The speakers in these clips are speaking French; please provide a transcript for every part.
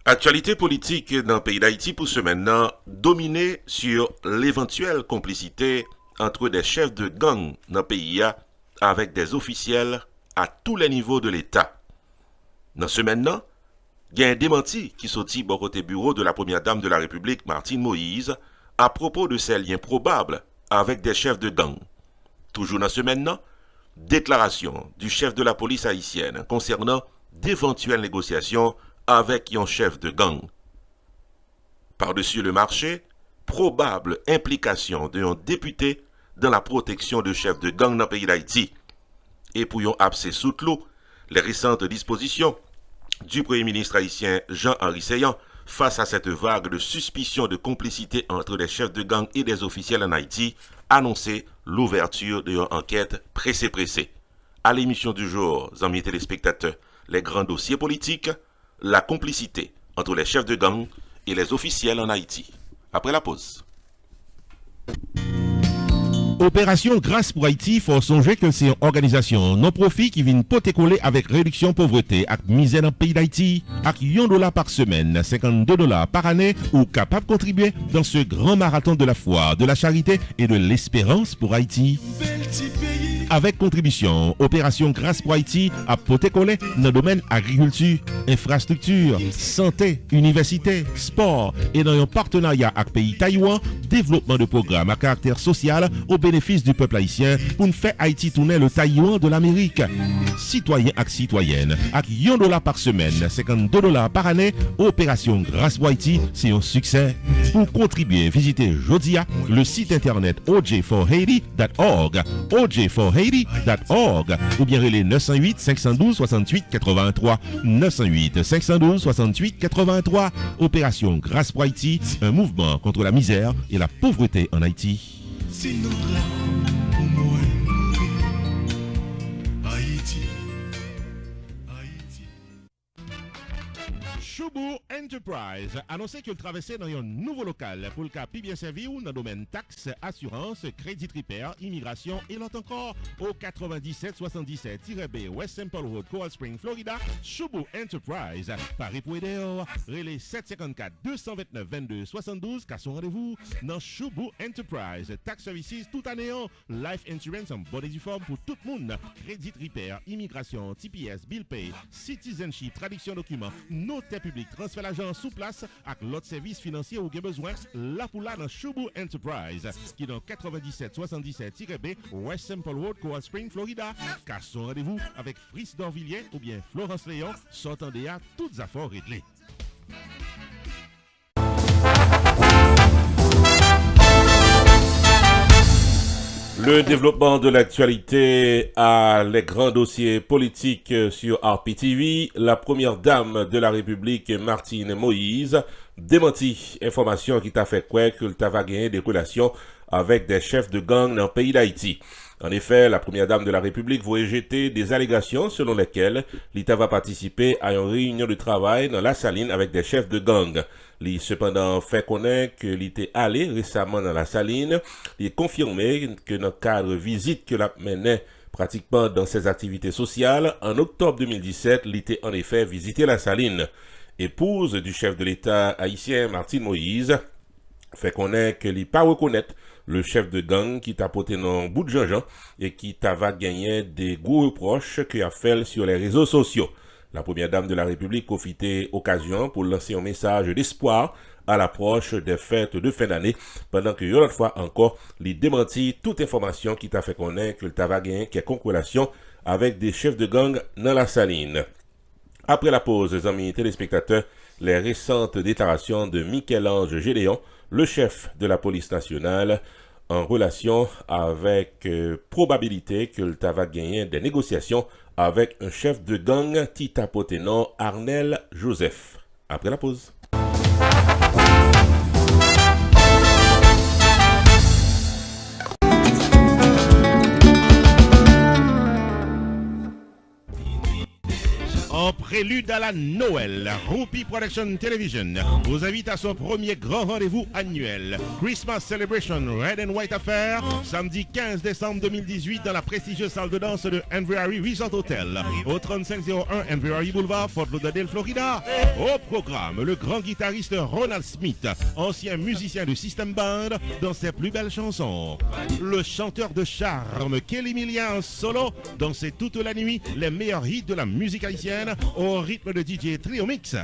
Actualité politique dans le pays d'Haïti pour ce maintenant dominée sur l'éventuelle complicité entre des chefs de gang dans le pays avec des officiels à tous les niveaux de l'État. Dans ce maintenant, il y a un démenti qui sortit au côté bureau de la première dame de la République, Martine Moïse, à propos de ses liens probables avec des chefs de gang. Toujours dans ce maintenant, déclaration du chef de la police haïtienne concernant d'éventuelles négociations avec un chef de gang. Par-dessus le marché, probable implication d'un député dans la protection de chefs de gang dans le pays d'Haïti. Et pour y abcer sous l'eau, les récentes dispositions du Premier ministre haïtien Jean-Henri Seyan face à cette vague de suspicion de complicité entre les chefs de gang et des officiels en Haïti, annonçait l'ouverture d'une enquête pressée. À l'émission du jour, amis téléspectateurs, les grands dossiers politiques, la complicité entre les chefs de gang et les officiels en Haïti. Après la pause. Opération Grâce pour Haïti, faut songer que c'est une organisation non-profit qui vient poter coller avec réduction pauvreté et misère dans le pays d'Haïti. Avec $1 par semaine, $52 par année, ou capable de contribuer dans ce grand marathon de la foi, de la charité et de l'espérance pour Haïti. Avec contribution, Opération Grâce pour Haïti a poté collé dans le domaine agriculture, infrastructure, santé, université, sport et dans un partenariat avec le pays Taïwan, développement de programmes à caractère social au bénéfice du peuple haïtien pour nous faire Haïti tourner le Taïwan de l'Amérique. Citoyens et citoyennes, avec $1 par semaine, $52 par année, Opération Grâce pour Haïti, c'est un succès. Pour contribuer, visitez Jodia le site internet oj4haiti.org, oj4haiti.org, ou bien les 908 512 68 83, 908 512 68 83. Opération Grâce pour Haïti, un mouvement contre la misère et la pauvreté en Haïti. Choubou Enterprise annonce qu'il traversait dans un nouveau local pour le cas bien servi ou dans le domaine taxes, assurance, crédit repair, immigration et l'autre encore au 9777-B West Temple Road, Coral Spring, Florida. Choubou Enterprise, Paris pour aider, relais 754 229 22 72 car son rendez-vous dans Choubou Enterprise. Tax services tout année, life insurance en bonne et due forme pour tout le monde, crédit repair, immigration, TPS, bill pay, citizenship, traduction documents, notaire public, transfert l'argent sous place avec l'autre service financier ou besoin, là pour là dans Choubou Enterprise, qui est dans 9777-B West Temple Road, Coral Spring, Florida. Car son rendez-vous avec Fris Dorvilliers ou bien Florence Léon, s'entendez à toutes affaires réglées. Le développement de l'actualité à les grands dossiers politiques sur RPTV, la première dame de la République, Martine Moïse, démentit information qui t'a fait croire que t'avait gagné des relations avec des chefs de gang dans le pays d'Haïti. En effet, la première dame de la République voulait jeter des allégations selon lesquelles l'État va participer à une réunion de travail dans la saline avec des chefs de gang. Il cependant fait connaître que l'était allé récemment dans la saline. Il est confirmé que dans le cadre visite que l'a mené pratiquement dans ses activités sociales, en octobre 2017, il était en effet visité la saline. Épouse du chef de l'État haïtien Martine Moïse fait connaître que l'il pas reconnaître le chef de gang qui t'a porté dans bout de Jean-Jean et qui t'a gagné des gros reproches qu'il a fait sur les réseaux sociaux. La première dame de la République profitait occasion pour lancer un message d'espoir à l'approche des fêtes de fin d'année, pendant que une autre fois encore, il démentit toute information qui t'a fait connaître que le t'a gagné quelconque relation avec des chefs de gang dans la saline. Après la pause, les amis téléspectateurs, les récentes déclarations de Michel-Ange Gédéon, le chef de la police nationale, en relation avec probabilité que le va gagner des négociations avec un chef de gang Tita Potenon, Arnel Joseph. Après la pause. En prélude à la Noël, Rupi Production Television vous invite à son premier grand rendez-vous annuel, Christmas Celebration Red and White Affair, samedi 15 décembre 2018 dans la prestigieuse salle de danse de Envery Resort Hotel, au 3501 Envery Boulevard, Fort Lauderdale, Florida. Au programme, le grand guitariste Ronald Smith, ancien musicien de System Band, dans ses plus belles chansons. Le chanteur de charme Kelly Millian solo, danser toute la nuit les meilleurs hits de la musique haïtienne au rythme de DJ Trio Mix.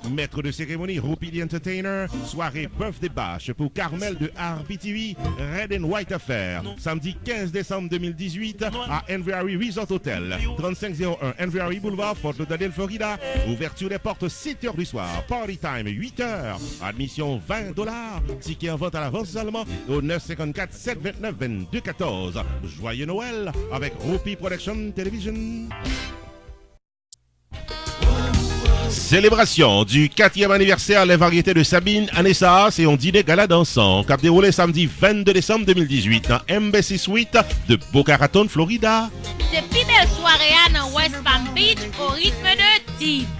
Maître de cérémonie Rupi the Entertainer, soirée Birthday Bash pour Carmel de RPTV, Red and White Affair, samedi 15 décembre 2018 à Envery Resort Hotel, 3501 Envery Boulevard, Fort Lauderdale, Florida. Ouverture des portes 7h du soir, party time 8h, admission $20, ticket en vente à l'avance seulement au 954 729 2214. Joyeux Noël avec Rupi Production Television. Célébration du 4e anniversaire Les Variétés de Sabine Anessa, c'est un dîner gala dansant qui a déroulé samedi 22 décembre 2018 dans Embassy Suite de Boca Raton, Florida. C'est plus belle soirée dans West Palm Beach au rythme de Divine.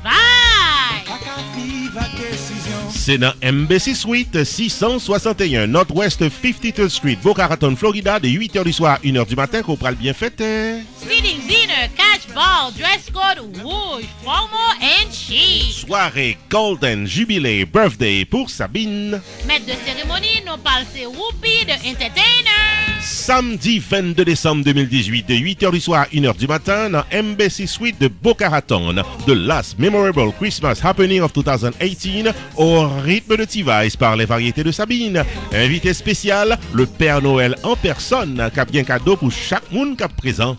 C'est dans Embassy Suite 661 Northwest 53rd Street, Boca Raton, Florida, de 8h du soir à 1h du matin qu'on pourra bien fêter. Seating dinner, catch ball, dress code rouge, formal and chic. Soirée Golden Jubilee Birthday pour Sabine. Maître de cérémonie, nous parlons c'est Rupi de Entertainer. Samedi 22 décembre 2018 de 8h du soir à 1h du matin dans Embassy Suite de Boca Raton, The Last Memorable Christmas Happening of 2018 au rythme de T-Vice par Les Variétés de Sabine. Invité spécial, le Père Noël en personne qui a bien cadeau pour chaque monde qui est présent.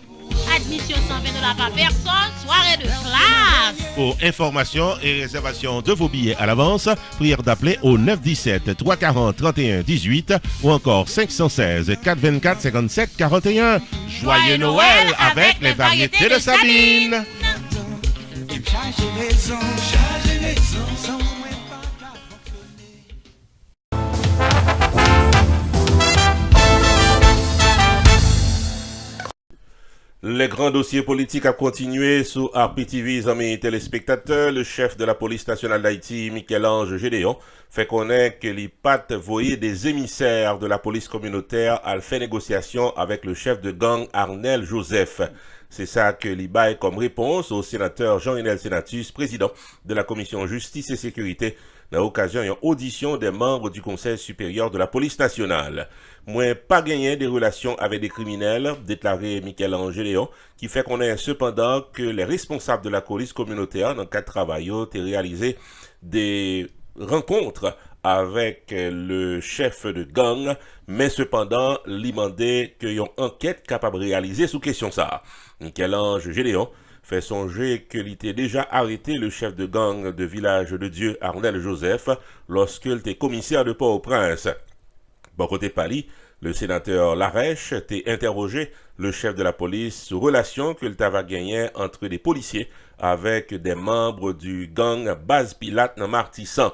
Admission $120 par personne, soirée de classe. Pour information et réservation de vos billets à l'avance, prière d'appeler au 917 340 31 18 ou encore 516 424 57 41. Joyeux Noël avec Les Variétés de Sabine. Les grands dossiers politiques a continué sur RPTV, amis téléspectateurs. Le chef de la police nationale d'Haïti, Michel-Ange Gédéon, fait connaître que l'IPAT voyait des émissaires de la police communautaire à faire négociation avec le chef de gang Arnel Joseph. C'est ça que l'IBAI comme réponse au sénateur Jean-Renel Senatus, président de la commission justice et sécurité, dans l'occasion d'une audition des membres du Conseil supérieur de la police nationale. Moi, pas gagné des relations avec des criminels, déclaré Michel-Ange Léon, qui fait qu'on est cependant que les responsables de la police communautaire, dans le cadre de travail, ont réalisé des rencontres avec le chef de gang, mais cependant, demandé qu'il y ait une enquête capable de réaliser sous question ça. Michel-Ange Gédéon fait songer qu'il était déjà arrêté le chef de gang de Village de Dieu, Arnel Joseph, lorsqu'il était commissaire de Port-au-Prince. Bon côté Pali, le sénateur Larèche a interrogé le chef de la police sur relation qu'il avait gagné entre des policiers avec des membres du gang Base Pilate dans Martissan.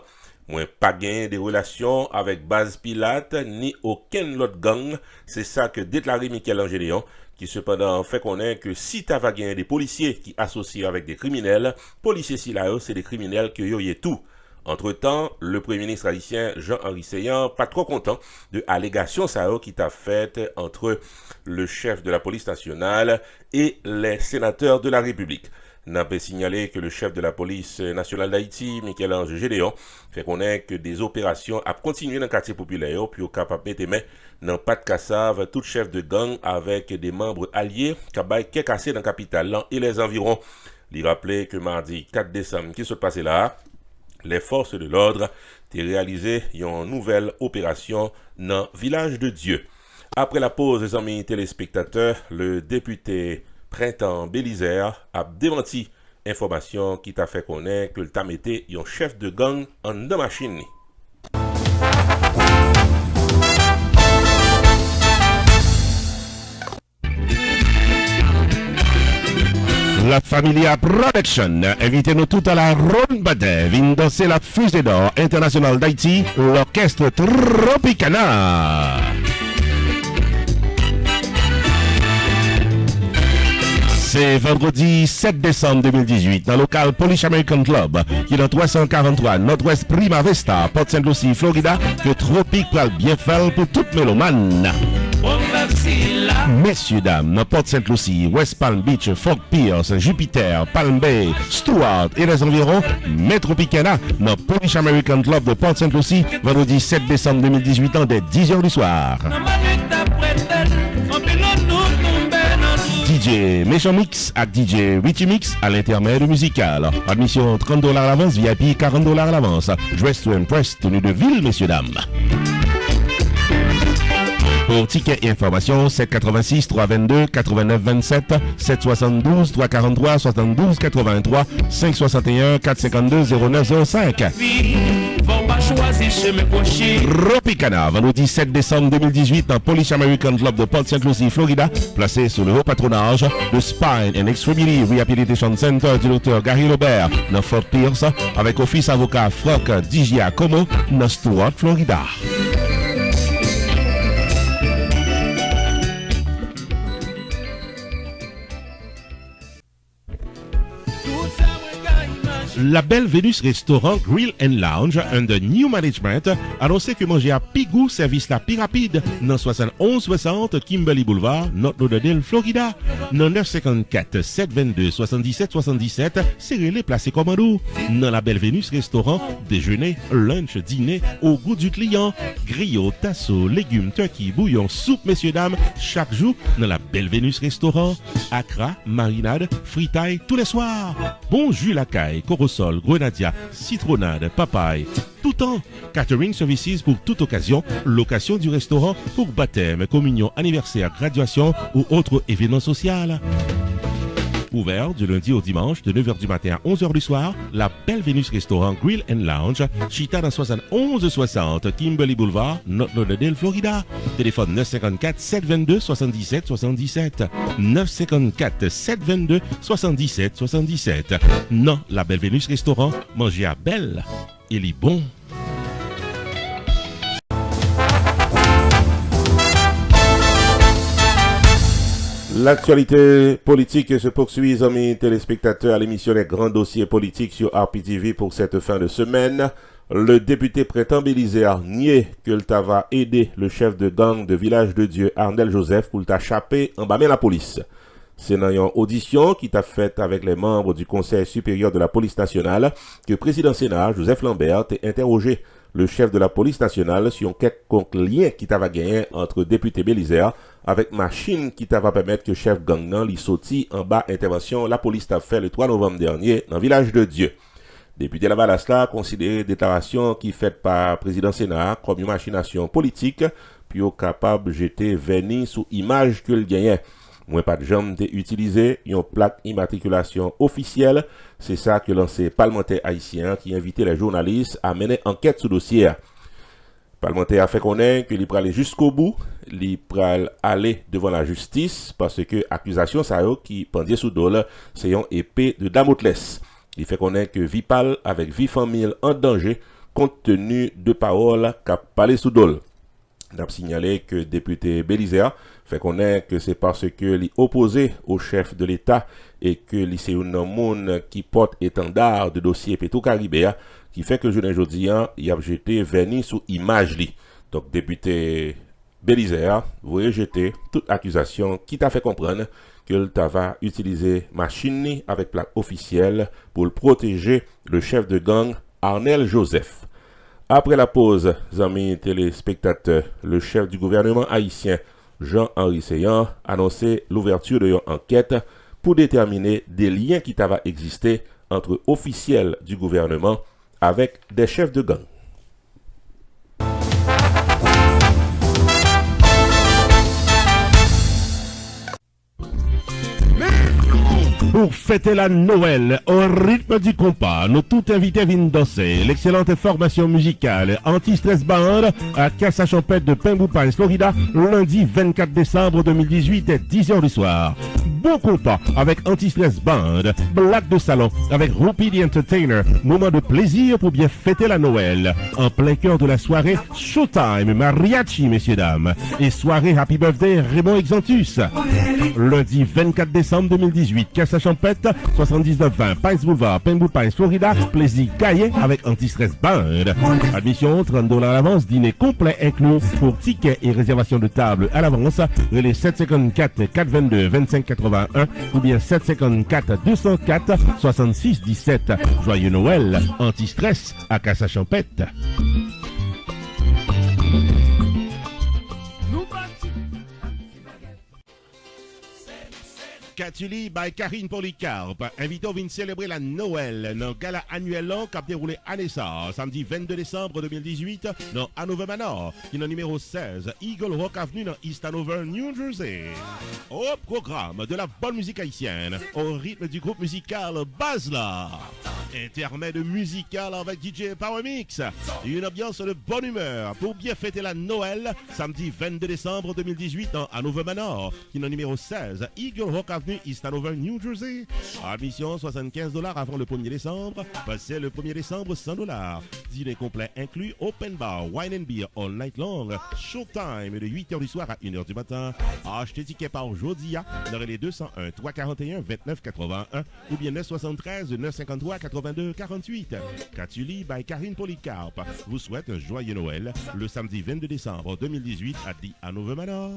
Moi, pas gagné des relations avec Base Pilate ni aucun autre gang. C'est ça que déclaré Michel-Ange Gédéon, qui cependant fait connaître que si tu as gagné des policiers qui associent avec des criminels, policiers si là, c'est des criminels qui y tout. Entre-temps, le premier ministre haïtien Jean-Henri Seyan, pas trop content de l'allégation qui t'a faite entre le chef de la police nationale et les sénateurs de la République. N'a pas signalé que le chef de la police nationale d'Haïti, Michel-Ange Gédéon, fait connaître que des opérations a continué dans le quartier populaire, puis au capable mettre main dans pas de cassave, tout chef de gang avec des membres alliés, qui a cassé dans la capitale et les environs. Il rappelait que mardi 4 décembre, qui se passait là, les forces de l'ordre ont réalisé une nouvelle opération dans le Village de Dieu. Après la pause, les amis téléspectateurs, le député Printemps Bélisère a démenti information qui t'a fait connaître que le t'a metté un chef de gang en deux machines. La Familia Production invite nous tout à la Ronde Badet, vient danser la fusée d'or internationale d'Haïti, l'orchestre Tropicana. C'est vendredi 7 décembre 2018 dans le local Polish American Club qui est dans 343 Nord-Ouest Prima Vista, Port St. Lucie, Florida, que Tropique pral bien faire pour toute mélomane. Messieurs, dames, dans Port St. Lucie, West Palm Beach, Fort Pierce, Jupiter, Palm Bay, Stewart et les environs, Metropicana, dans Polish American Club de Port St. Lucie, vendredi 7 décembre 2018 dès 10h du soir. DJ Méchant Mix avec DJ Richie Mix à l'intermède musical. Admission $30 à l'avance, VIP $40 à l'avance. Dress to impress, tenue de ville, messieurs, dames. Pour tickets et informations, 786 322 89 27, 772 343 72 83, 561 452 0905. Tropicana, vendredi 7 décembre 2018 dans Polish American Club de Port St. Lucie, Florida, placé sous le haut patronage de Spine and Extremity Rehabilitation Center du Dr. Gary Robert dans Fort Pierce, avec office avocat Frank Digiacomo dans Stewart, Florida. La Belle Vénus Restaurant Grill and Lounge under new management annoncé que manger à Pigou service la plus rapide dans 7160 Kimberly Boulevard, North Lauderdale, Florida. Dans 954 722 77 77, c'est les placés commando. Dans la Belle Vénus Restaurant, déjeuner, lunch, dîner au goût du client. Griot, tasso, légumes, turkey, bouillon, soupe, messieurs, dames, chaque jour dans la Belle Vénus Restaurant. Accra, marinade, fritaille tous les soirs. Bon jus la caille, Corosol, Grenadia, citronnade, papaye. Tout temps. Catering services pour toute occasion. Location du restaurant pour baptême, communion, anniversaire, graduation ou autre événement social. Ouvert du lundi au dimanche de 9h du matin à 11h du soir, la Belle Vénus Restaurant Grill and Lounge, Chita dans 7160 Kimberly Boulevard, North Lauderdale, Florida. Téléphone 954 722 77 77. 954 722 77 77. Non, la Belle Vénus Restaurant, manger à Belle, il est bon. L'actualité politique se poursuit, amis téléspectateurs, à l'émission Les Grands Dossiers Politiques sur RPTV pour cette fin de semaine. Le député Printemps Bélisaire nié que le va aider le chef de gang de Village de Dieu, Arnel Joseph, pour t'achapper en bas la police. C'est dans une audition qui t'a faite avec les membres du Conseil supérieur de la police nationale que le président Sénat, Joseph Lambert, a interrogé le chef de la police nationale sur un quelconque lien qui t'ava gagné entre député Bélisaire avec machine qui t'ava permettre que chef gang nan li sorti en bas intervention la police t'a fait le 3 novembre dernier dans Village de Dieu. Député Lavalasla considéré déclaration qui faite par président Sénat comme une machination politique puis au capable jeter vernis sous image que le gagnait. Moins pas de jambe d'être utilisé, une plaque immatriculation officielle. C'est ça que l'ancien parlementaire haïtien qui invitait les journalistes à mener enquête sur le dossier. Le parlementaire a fait connaître qu'il pourrait aller jusqu'au bout, il pourrait aller devant la justice parce que l'accusation qui pendait sous dol, c'est une épée de Damoclès. Il fait connaître que Vipal avec vie famille en danger compte tenu de paroles qu'a parlé sous dol. On a signalé que le député Bélisaire fait connaître que c'est parce que l'est opposé au chef de l'État et que c'est un monde qui porte étendard de dossier Petro-Caribéa qui fait que le jeune aujourd'hui il a jeté vernis sous image li. Donc député Bélisaire, vous rejetez toute accusation qui t'a fait comprendre que le va utiliser machine avec plaque officielle pour le protéger le chef de gang Arnel Joseph. Après la pause, amis téléspectateurs, le chef du gouvernement haïtien, Jean-Henri Seyan, a annoncé l'ouverture d'une enquête pour déterminer des liens qui avaient existé entre officiels du gouvernement avec des chefs de gang. Pour fêter la Noël, au rythme du compas, nous tous invités viennent danser. L'excellente formation musicale Anti-Stress Band à Casa Champêtre de Pembou Pines, Florida, lundi 24 décembre 2018 à 10h du soir. bon compas avec Anti-Stress Band, Black de Salon avec Rupi the Entertainer, moment de plaisir pour bien fêter la Noël. En plein cœur de la soirée, Showtime, Mariachi, messieurs dames, et soirée Happy Birthday Raymond Exantus. Lundi 24 décembre 2018, Casa Champette, 7920 Pines Boulevard, Penwood Pines, Florida, plaisir gaillé avec Anti-Stress Band. Admission $30 à l'avance, dîner complet inclus. Pour tickets et réservation de table à l'avance, les 754 422 25 81 ou bien 754 204 66 17. Joyeux Noël, Anti-Stress à Casa Champette. Catuli by Karine Polycarpe, invité à venir célébrer la Noël dans le gala annuel long qui a déroulé à Nessa, samedi 22 décembre 2018 dans Hanover Manor, qui est dans numéro 16, Eagle Rock Avenue dans East Hanover, New Jersey. Au programme de la bonne musique haïtienne, au rythme du groupe musical Bazla. Intermède musical avec DJ Power Mix. Une ambiance de bonne humeur pour bien fêter la Noël, samedi 22 décembre 2018 dans Hanover Manor, qui est dans numéro 16, Eagle Rock Avenue, East Hanover, New Jersey. Admission $75 avant le 1er décembre. Passez le 1er décembre $100. Dîner complet inclus, open bar, wine and beer all night long. Showtime de 8h du soir à 1h du matin. Achetez ticket par aujourd'hui dans les 201 341 29 81 ou bien 973 953 82 48. Catuli by Karine Polycarpe vous souhaite un joyeux Noël le samedi 22 décembre 2018 à The Hanover Manor.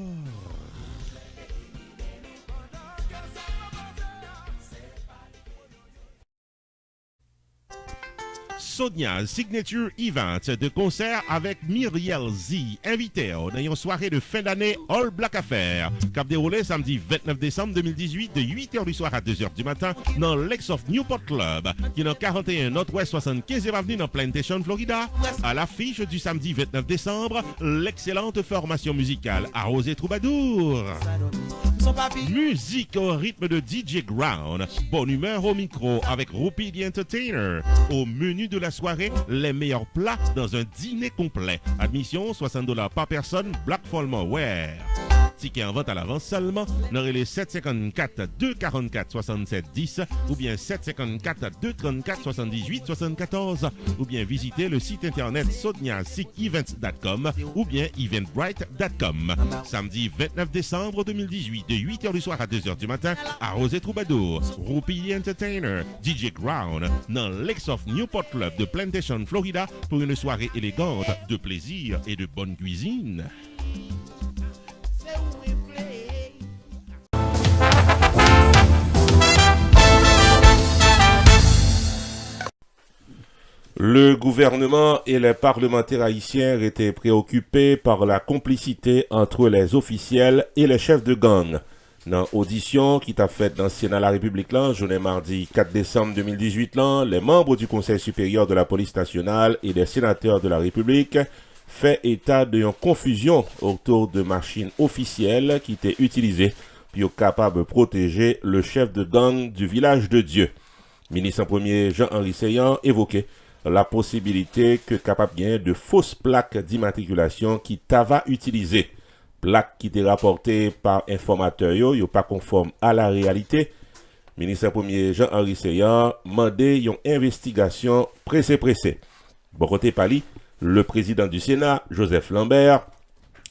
Sonia Signature Event de concert avec Myriel Z, invité dans une soirée de fin d'année All Black Affair, qui a déroulé samedi 29 décembre 2018 de 8h du soir à 2h du matin dans l'Ex of Newport Club, qui est dans 41 Northwest 75e Avenue dans Plantation, Florida. À l'affiche du samedi 29 décembre, l'excellente formation musicale Arrosé Troubadour. Musique au rythme de DJ Ground, bonne humeur au micro avec Rupi the Entertainer. Au menu de la soirée, les meilleurs plats dans un dîner complet. Admission $60 par personne, Black Falmouth Wear. Ticket en vente à l'avance seulement dans les 754 244 67 10 ou bien 754 234 78 74 ou bien visiter le site internet soniasicevents.com ou bien eventbrite.com. Samedi 29 décembre 2018 de 8h du soir à 2h du matin à Arrosé Troubadour, Rupi Entertainer, DJ Ground dans l'Ex of Newport Club de Plantation, Florida pour une soirée élégante de plaisir et de bonne cuisine. Le gouvernement et les parlementaires haïtiens étaient préoccupés par la complicité entre les officiels et les chefs de gang. Dans l'audition qui t'a faite dans le Sénat de la République, journée mardi 4 décembre 2018, les membres du Conseil supérieur de la police nationale et des sénateurs de la République fait état d'une confusion autour de machines officielles qui étaient utilisées pour être capable de protéger le chef de gang du village de Dieu. Ministre premier Jean-Henri Seillant évoquait la possibilité que capable gain de fausses plaques d'immatriculation qui t'ava utilisées. Plaques qui étaient rapportées par informateur yo pas conforme à la réalité. Ministre premier Jean-Henri Seillant mandé une investigation pressée. Bon côté Pali, le président du Sénat, Joseph Lambert,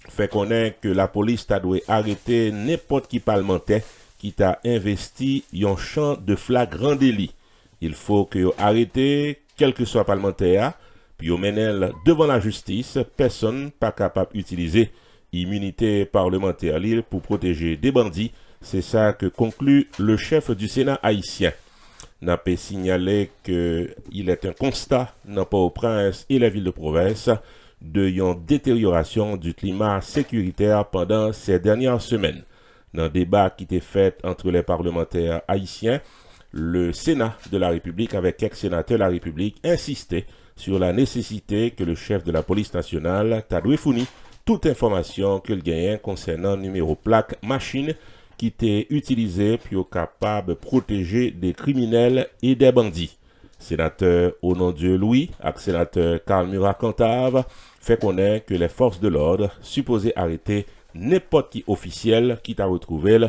fait connaître que la police t'a dû arrêter n'importe qui parlementaire qui t'a investi un champ de flagrant délit. Il faut que vous arrêtez, quel que soit parlementaire, puis vous menez devant la justice, personne pas capable d'utiliser immunité parlementaire pour protéger des bandits. C'est ça que conclut le chef du Sénat haïtien. N'a pas signalé qu'il est un constat dans Port-au-Prince et la ville de province de une détérioration du climat sécuritaire pendant ces dernières semaines. Dans le débat qui était fait entre les parlementaires haïtiens, le Sénat de la République avec ex-sénateur de la République insistait sur la nécessité que le chef de la police nationale t'a dû fournir toute information que le gagnant concernant numéro plaque machine qui était utilisé pour être capable de protéger des criminels et des bandits. Sénateur au nom de Louis, avec sénateur Carl Murat Cantave, fait connaître que les forces de l'ordre supposées arrêter n'importe qui officiel qui t'a retrouvé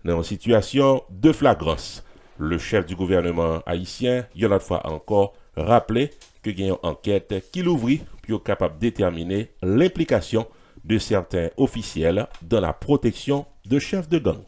dans une situation de flagrance. Le chef du gouvernement haïtien, une autre fois encore, rappelé que il y a une enquête qui l'ouvrit pour être capable de déterminer l'implication de certains officiels dans la protection de chefs de gang.